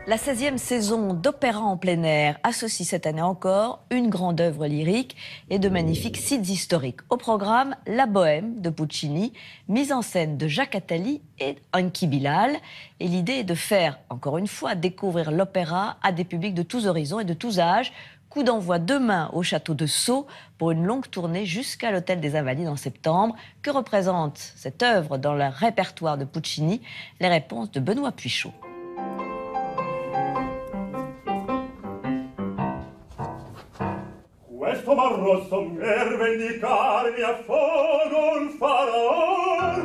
La 16e saison d'Opéra en plein air associe cette année encore une grande œuvre lyrique et de magnifiques sites historiques. Au programme, La Bohème de Puccini, mise en scène de Jacques Attali et Enki Bilal. Et l'idée est de faire, encore une fois, découvrir l'opéra à des publics de tous horizons et de tous âges. Coup d'envoi demain au château de Sceaux pour une longue tournée jusqu'à l'Hôtel des Invalides en septembre. Que représente cette œuvre dans le répertoire de Puccini? Les réponses de Benoît Puichot.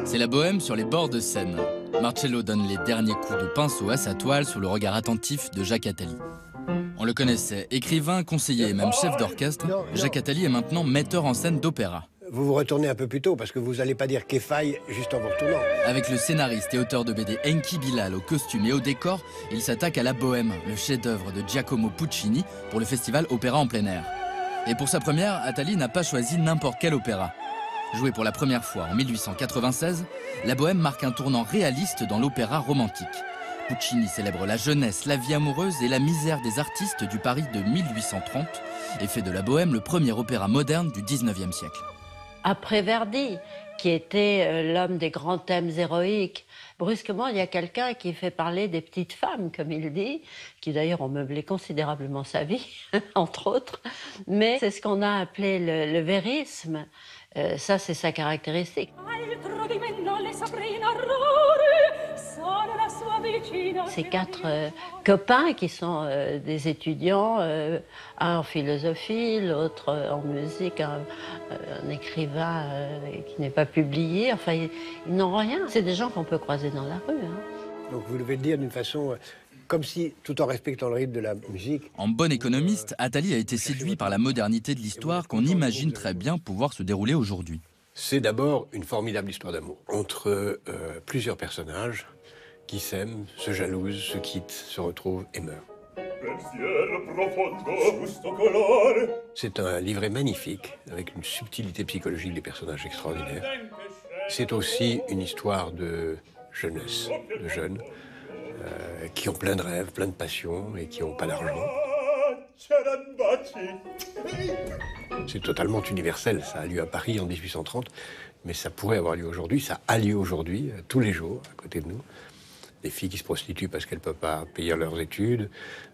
C'est la Bohème sur les bords de Seine. Marcello donne les derniers coups de pinceau à sa toile sous le regard attentif de Jacques Attali. On le connaissait, écrivain, conseiller et même chef d'orchestre, Jacques Attali est maintenant metteur en scène d'opéra. Vous vous retournez un peu plus tôt parce que vous n'allez pas dire qu'effaille juste en vous retournant. Avec le scénariste et auteur de BD Enki Bilal au costume et au décor, il s'attaque à la Bohème, le chef-d'œuvre de Giacomo Puccini pour le festival Opéra en plein air. Et pour sa première, Attali n'a pas choisi n'importe quel opéra. Joué pour la première fois en 1896, la Bohème marque un tournant réaliste dans l'opéra romantique. Puccini célèbre la jeunesse, la vie amoureuse et la misère des artistes du Paris de 1830 et fait de la Bohème le premier opéra moderne du 19e siècle. Après Verdi, qui était l'homme des grands thèmes héroïques, brusquement, il y a quelqu'un qui fait parler des petites femmes, comme il dit, qui d'ailleurs ont meublé considérablement sa vie, entre autres. Mais c'est ce qu'on a appelé le vérisme. Ça, c'est sa caractéristique. Ces quatre copains qui sont des étudiants, un en philosophie, l'autre en musique, un écrivain qui n'est pas publié, enfin ils n'ont rien. C'est des gens qu'on peut croiser dans la rue. Hein. Donc vous devez le dire d'une façon comme si, tout en respectant le rythme de la musique... En bon économiste, Attali a été séduit par la modernité de l'histoire qu'on imagine très bien pouvoir se dérouler aujourd'hui. C'est d'abord une formidable histoire d'amour entre plusieurs personnages qui s'aiment, se jalousent, se quittent, se retrouvent et meurent. C'est un livret magnifique, avec une subtilité psychologique des personnages extraordinaires. C'est aussi une histoire de jeunesse, de jeunes, qui ont plein de rêves, plein de passions et qui n'ont pas d'argent. C'est totalement universel, ça a lieu à Paris en 1830, mais ça pourrait avoir lieu aujourd'hui, ça a lieu aujourd'hui, tous les jours, à côté de nous. Des filles qui se prostituent parce qu'elles ne peuvent pas payer leurs études,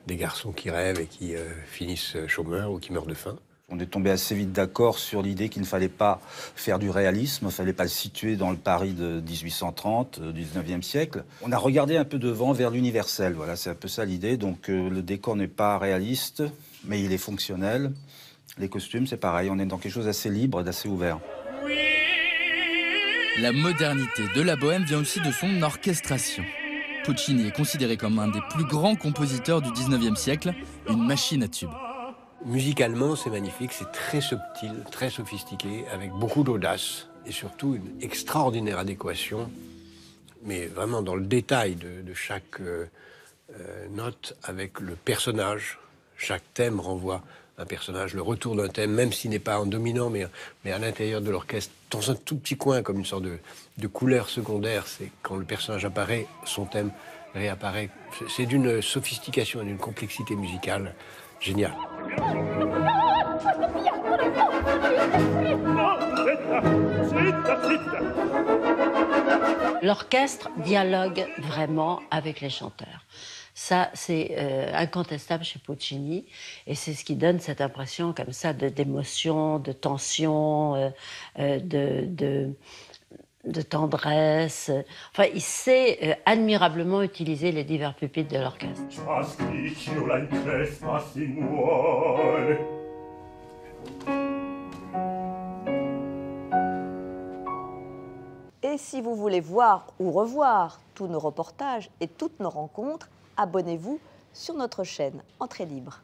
des garçons qui rêvent et qui finissent chômeurs ou qui meurent de faim. On est tombé assez vite d'accord sur l'idée qu'il ne fallait pas faire du réalisme, il ne fallait pas le situer dans le Paris de 1830, du 19e siècle. On a regardé un peu devant vers l'universel, voilà, c'est un peu ça l'idée. Donc le décor n'est pas réaliste, mais il est fonctionnel. Les costumes, c'est pareil, on est dans quelque chose d'assez libre, d'assez ouvert. La modernité de la Bohème vient aussi de son orchestration. Puccini est considéré comme un des plus grands compositeurs du 19e siècle, une machine à tubes. Musicalement, c'est magnifique, c'est très subtil, très sophistiqué, avec beaucoup d'audace et surtout une extraordinaire adéquation, mais vraiment dans le détail de chaque note avec le personnage. Chaque thème renvoie un personnage, le retour d'un thème, même s'il n'est pas en dominant, mais à l'intérieur de l'orchestre, dans un tout petit coin, comme une sorte de couleur secondaire. C'est quand le personnage apparaît, son thème réapparaît. C'est d'une sophistication et d'une complexité musicale géniale. L'orchestre dialogue vraiment avec les chanteurs. Ça, c'est incontestable chez Puccini, et c'est ce qui donne cette impression comme ça d'émotion, de tension, de tendresse. Enfin, il sait admirablement utiliser les divers pupitres de l'orchestre. Et si vous voulez voir ou revoir tous nos reportages et toutes nos rencontres, abonnez-vous sur notre chaîne Entrée Libre.